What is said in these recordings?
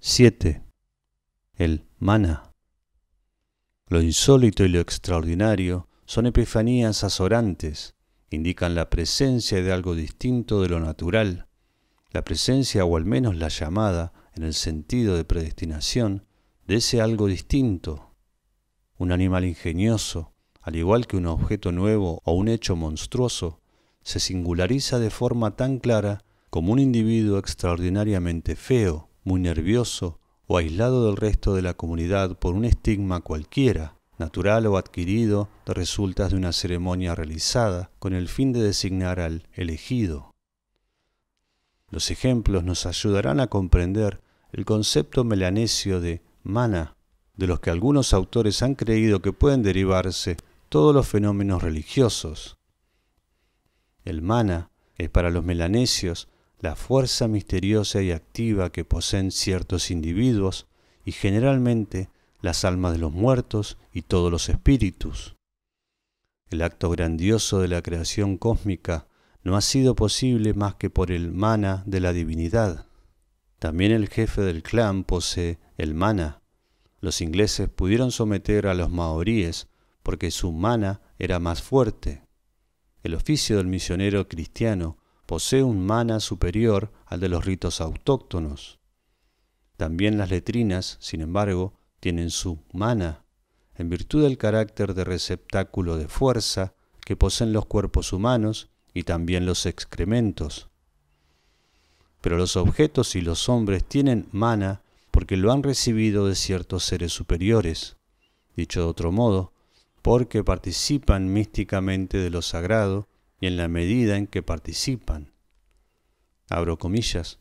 7. El mana. Lo insólito y lo extraordinario son epifanías azorantes, indican la presencia de algo distinto de lo natural, la presencia o al menos la llamada, en el sentido de predestinación, de ese algo distinto. Un animal ingenioso, al igual que un objeto nuevo o un hecho monstruoso, se singulariza de forma tan clara como un individuo extraordinariamente feo, muy nervioso o aislado del resto de la comunidad por un estigma cualquiera, natural o adquirido de resultas de una ceremonia realizada con el fin de designar al elegido. Los ejemplos nos ayudarán a comprender el concepto melanesio de mana, de los que algunos autores han creído que pueden derivarse todos los fenómenos religiosos. El mana es para los melanesios la fuerza misteriosa y activa que poseen ciertos individuos y generalmente las almas de los muertos y todos los espíritus. El acto grandioso de la creación cósmica no ha sido posible más que por el mana de la divinidad. También el jefe del clan posee el mana. Los ingleses pudieron someter a los maoríes porque su mana era más fuerte. El oficio del misionero cristiano posee un mana superior al de los ritos autóctonos. También las letrinas, sin embargo, tienen su mana, en virtud del carácter de receptáculo de fuerza que poseen los cuerpos humanos y también los excrementos. Pero los objetos y los hombres tienen mana porque lo han recibido de ciertos seres superiores. Dicho de otro modo, porque participan místicamente de lo sagrado y en la medida en que participan. Abro comillas.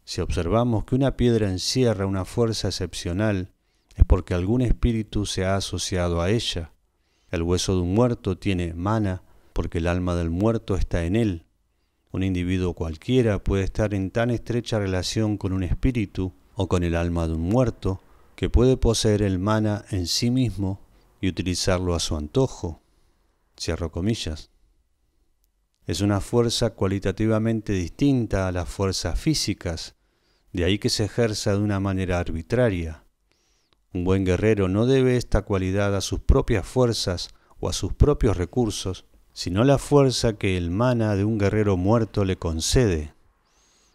Si observamos que una piedra encierra una fuerza excepcional, es porque algún espíritu se ha asociado a ella. El hueso de un muerto tiene mana porque el alma del muerto está en él. Un individuo cualquiera puede estar en tan estrecha relación con un espíritu o con el alma de un muerto que puede poseer el mana en sí mismo y utilizarlo a su antojo. Cierro comillas. Es una fuerza cualitativamente distinta a las fuerzas físicas, de ahí que se ejerza de una manera arbitraria. Un buen guerrero no debe esta cualidad a sus propias fuerzas o a sus propios recursos, sino la fuerza que el mana de un guerrero muerto le concede.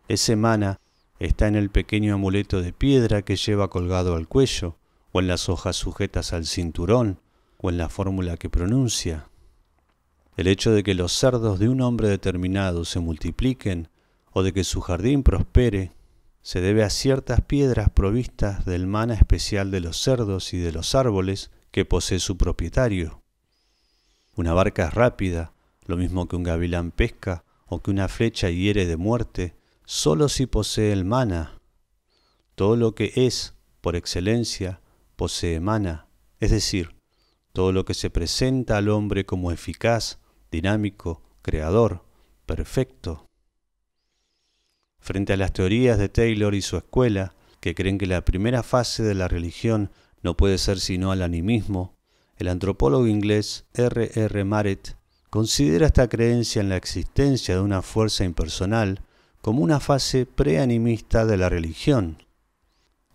Ese mana está en el pequeño amuleto de piedra que lleva colgado al cuello, o en las hojas sujetas al cinturón, o en la fórmula que pronuncia. El hecho de que los cerdos de un hombre determinado se multipliquen, o de que su jardín prospere, se debe a ciertas piedras provistas del mana especial de los cerdos y de los árboles que posee su propietario. Una barca es rápida, lo mismo que un gavilán pesca, o que una flecha hiere de muerte, solo si posee el mana. Todo lo que es, por excelencia, posee mana, es decir, todo lo que se presenta al hombre como eficaz, dinámico, creador, perfecto. Frente a las teorías de Taylor y su escuela, que creen que la primera fase de la religión no puede ser sino el animismo, el antropólogo inglés R. Marett considera esta creencia en la existencia de una fuerza impersonal como una fase preanimista de la religión.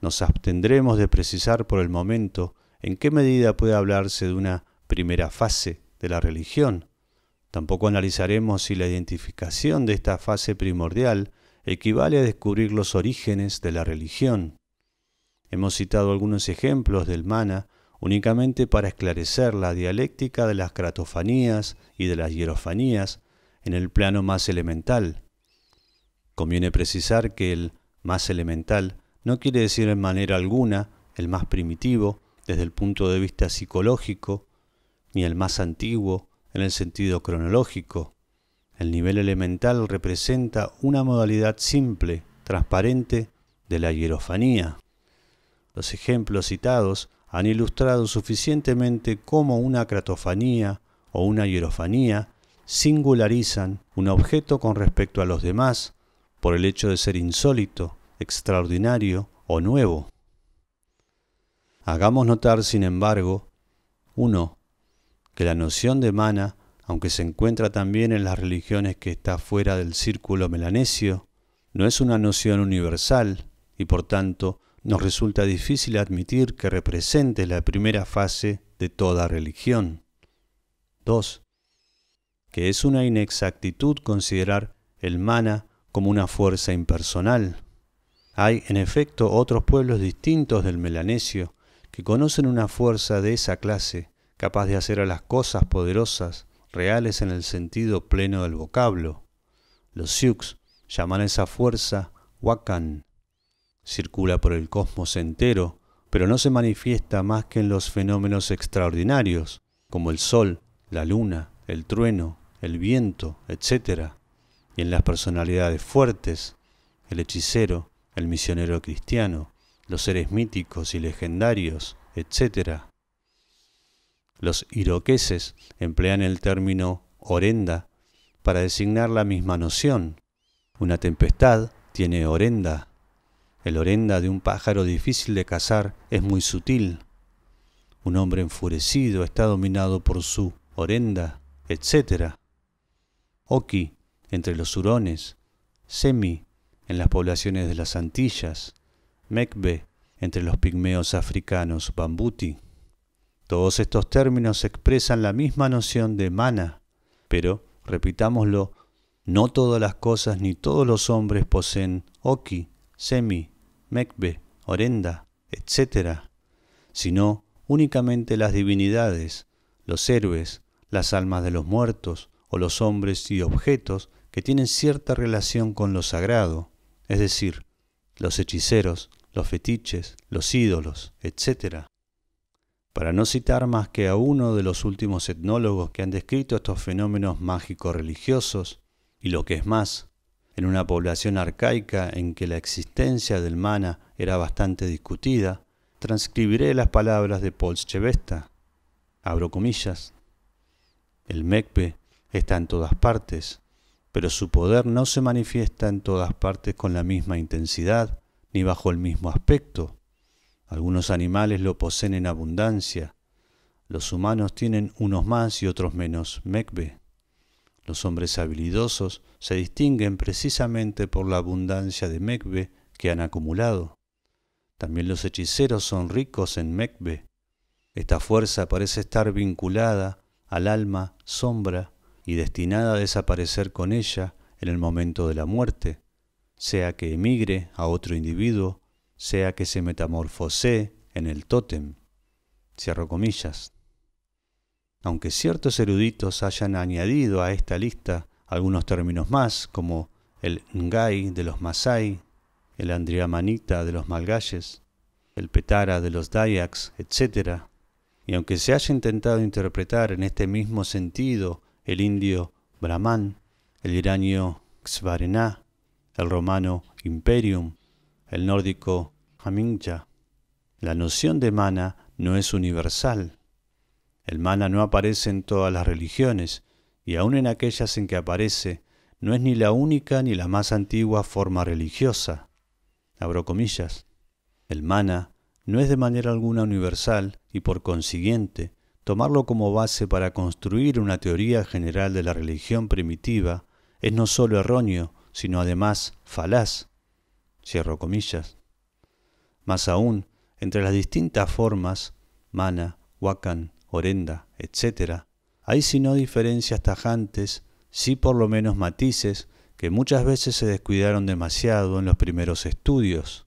Nos abstendremos de precisar por el momento en qué medida puede hablarse de una primera fase de la religión. Tampoco analizaremos si la identificación de esta fase primordial equivale a descubrir los orígenes de la religión. Hemos citado algunos ejemplos del mana únicamente para esclarecer la dialéctica de las cratofanías y de las hierofanías en el plano más elemental. Conviene precisar que el más elemental no quiere decir en manera alguna el más primitivo desde el punto de vista psicológico, ni el más antiguo en el sentido cronológico. El nivel elemental representa una modalidad simple, transparente de la hierofanía. Los ejemplos citados han ilustrado suficientemente cómo una cratofanía o una hierofanía singularizan un objeto con respecto a los demás por el hecho de ser insólito, extraordinario o nuevo. Hagamos notar, sin embargo, 1. Que la noción de mana, aunque se encuentra también en las religiones que está fuera del círculo melanesio, no es una noción universal y por tanto nos resulta difícil admitir que represente la primera fase de toda religión. 2. Que es una inexactitud considerar el mana como una fuerza impersonal. Hay, en efecto, otros pueblos distintos del melanesio que conocen una fuerza de esa clase, capaz de hacer a las cosas poderosas, reales en el sentido pleno del vocablo. Los Sioux llaman a esa fuerza Wakan. Circula por el cosmos entero, pero no se manifiesta más que en los fenómenos extraordinarios, como el sol, la luna, el trueno, el viento, etc., y en las personalidades fuertes, el hechicero, el misionero cristiano, los seres míticos y legendarios, etc. Los iroqueses emplean el término orenda para designar la misma noción. Una tempestad tiene orenda. El orenda de un pájaro difícil de cazar es muy sutil. Un hombre enfurecido está dominado por su orenda, etc. Oki entre los hurones, Semi en las poblaciones de las Antillas, Mekbe entre los pigmeos africanos, Bambuti. Todos estos términos expresan la misma noción de mana, pero, repitámoslo, no todas las cosas ni todos los hombres poseen Oki, Semi, Mekbe, orenda, etc., sino únicamente las divinidades, los héroes, las almas de los muertos o los hombres y objetos que tienen cierta relación con lo sagrado, es decir, los hechiceros, los fetiches, los ídolos, etc. Para no citar más que a uno de los últimos etnólogos que han descrito estos fenómenos mágicos religiosos, y lo que es más, en una población arcaica en que la existencia del mana era bastante discutida, transcribiré las palabras de Polschevesta. Abro comillas. El Mekbe está en todas partes, pero su poder no se manifiesta en todas partes con la misma intensidad ni bajo el mismo aspecto. Algunos animales lo poseen en abundancia. Los humanos tienen unos más y otros menos Mekbe. Los hombres habilidosos se distinguen precisamente por la abundancia de Mekbe que han acumulado. También los hechiceros son ricos en Mekbe. Esta fuerza parece estar vinculada al alma sombra y destinada a desaparecer con ella en el momento de la muerte, sea que emigre a otro individuo, sea que se metamorfosee en el tótem. Cierro comillas. Aunque ciertos eruditos hayan añadido a esta lista algunos términos más, como el Ngai de los Masái, el Andriamanita de los Malgayes, el Petara de los Dayaks, etc., y aunque se haya intentado interpretar en este mismo sentido el indio Brahman, el iranio Xvarená, el romano Imperium, el nórdico Haminja, la noción de mana no es universal. El mana no aparece en todas las religiones, y aun en aquellas en que aparece, no es ni la única ni la más antigua forma religiosa. Abro comillas. El mana no es de manera alguna universal y por consiguiente, tomarlo como base para construir una teoría general de la religión primitiva es no solo erróneo, sino además falaz. Cierro comillas. Más aún, entre las distintas formas, mana, wakan, orenda, etc., hay si no diferencias tajantes, sí por lo menos matices que muchas veces se descuidaron demasiado en los primeros estudios.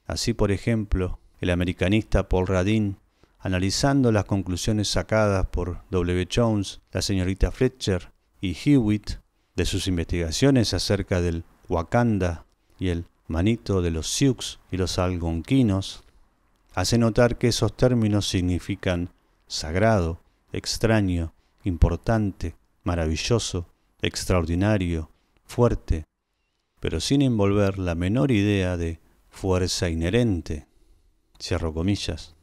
Así, por ejemplo, el americanista Paul Radin, analizando las conclusiones sacadas por W. Jones, la señorita Fletcher y Hewitt de sus investigaciones acerca del Wakanda y el manito de los Sioux y los algonquinos, hace notar que esos términos significan sagrado, extraño, importante, maravilloso, extraordinario, fuerte, pero sin envolver la menor idea de fuerza inherente. Cierro comillas.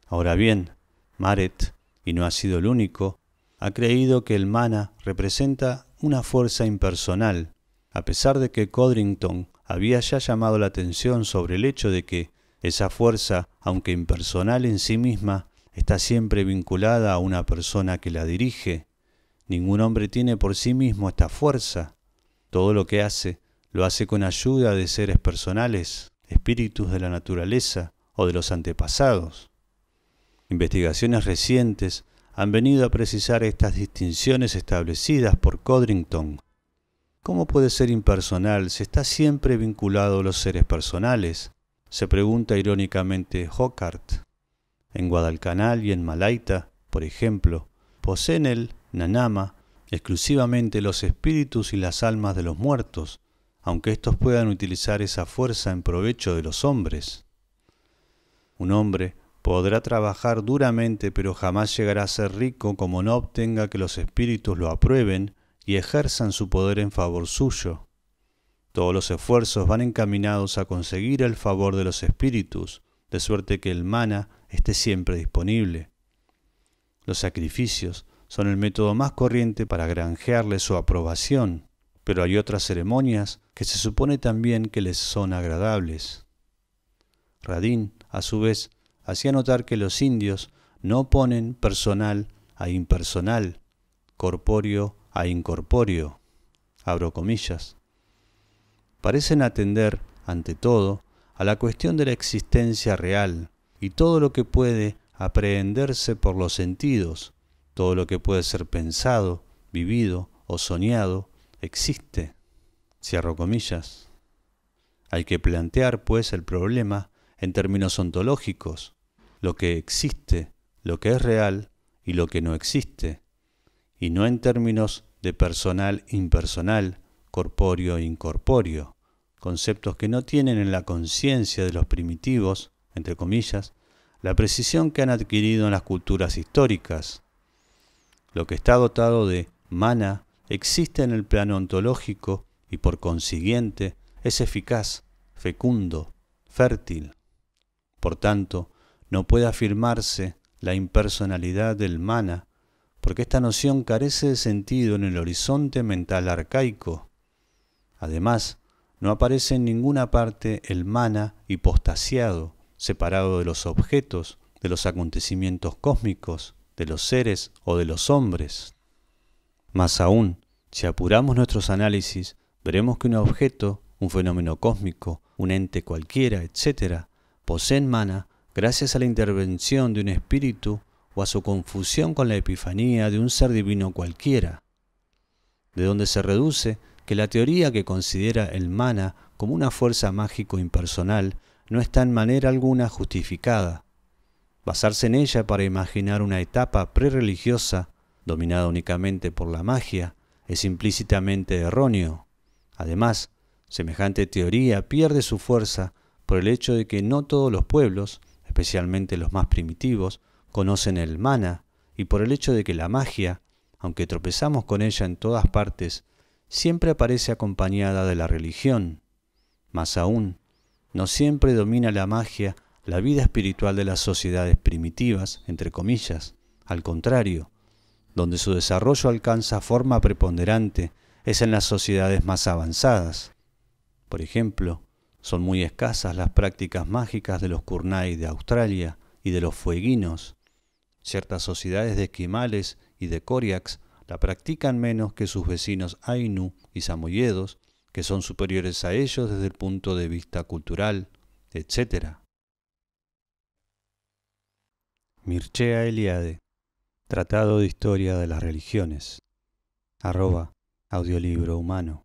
Ahora bien, Maret, y no ha sido el único, ha creído que el mana representa una fuerza impersonal, a pesar de que Codrington había ya llamado la atención sobre el hecho de que esa fuerza, aunque impersonal en sí misma, está siempre vinculada a una persona que la dirige. Ningún hombre tiene por sí mismo esta fuerza. Todo lo que hace lo hace con ayuda de seres personales, espíritus de la naturaleza o de los antepasados. Investigaciones recientes han venido a precisar estas distinciones establecidas por Codrington. ¿Cómo puede ser impersonal si está siempre vinculado a los seres personales?, se pregunta irónicamente Hockart. En Guadalcanal y en Malaita, por ejemplo, poseen el Nanama exclusivamente los espíritus y las almas de los muertos, aunque éstos puedan utilizar esa fuerza en provecho de los hombres. Un hombre podrá trabajar duramente, pero jamás llegará a ser rico como no obtenga que los espíritus lo aprueben y ejerzan su poder en favor suyo. Todos los esfuerzos van encaminados a conseguir el favor de los espíritus, de suerte que el mana esté siempre disponible. Los sacrificios son el método más corriente para granjearle su aprobación, pero hay otras ceremonias que se supone también que les son agradables. Radin, a su vez, hacía notar que los indios no ponen personal a impersonal, corpóreo a incorpóreo, abro comillas. Parecen atender, ante todo, a la cuestión de la existencia real y todo lo que puede aprehenderse por los sentidos, todo lo que puede ser pensado, vivido o soñado, existe, cierro comillas. Hay que plantear, pues, el problema en términos ontológicos, lo que existe, lo que es real y lo que no existe, y no en términos de personal-impersonal, corpóreo-incorpóreo, conceptos que no tienen en la conciencia de los primitivos, entre comillas, la precisión que han adquirido en las culturas históricas. Lo que está dotado de mana existe en el plano ontológico y por consiguiente es eficaz, fecundo, fértil. Por tanto, no puede afirmarse la impersonalidad del mana, porque esta noción carece de sentido en el horizonte mental arcaico. Además, no aparece en ninguna parte el mana hipostasiado, separado de los objetos, de los acontecimientos cósmicos, de los seres o de los hombres. Más aún, si apuramos nuestros análisis, veremos que un objeto, un fenómeno cósmico, un ente cualquiera, etc., poseen mana gracias a la intervención de un espíritu o a su confusión con la epifanía de un ser divino cualquiera, de donde se reduce que la teoría que considera el mana como una fuerza mágico impersonal no está en manera alguna justificada. Basarse en ella para imaginar una etapa prerreligiosa, dominada únicamente por la magia, es implícitamente erróneo. Además, semejante teoría pierde su fuerza por el hecho de que no todos los pueblos, especialmente los más primitivos, conocen el mana, y por el hecho de que la magia, aunque tropezamos con ella en todas partes, siempre aparece acompañada de la religión. Más aún, no siempre domina la magia la vida espiritual de las sociedades primitivas, entre comillas. Al contrario, donde su desarrollo alcanza forma preponderante es en las sociedades más avanzadas. Por ejemplo, son muy escasas las prácticas mágicas de los Kurnai de Australia y de los fueguinos. Ciertas sociedades de esquimales y de Koriaks la practican menos que sus vecinos Ainu y Samoyedos, que son superiores a ellos desde el punto de vista cultural, etc. Mircea Eliade, Tratado de Historia de las Religiones, @ Audiolibro Humano.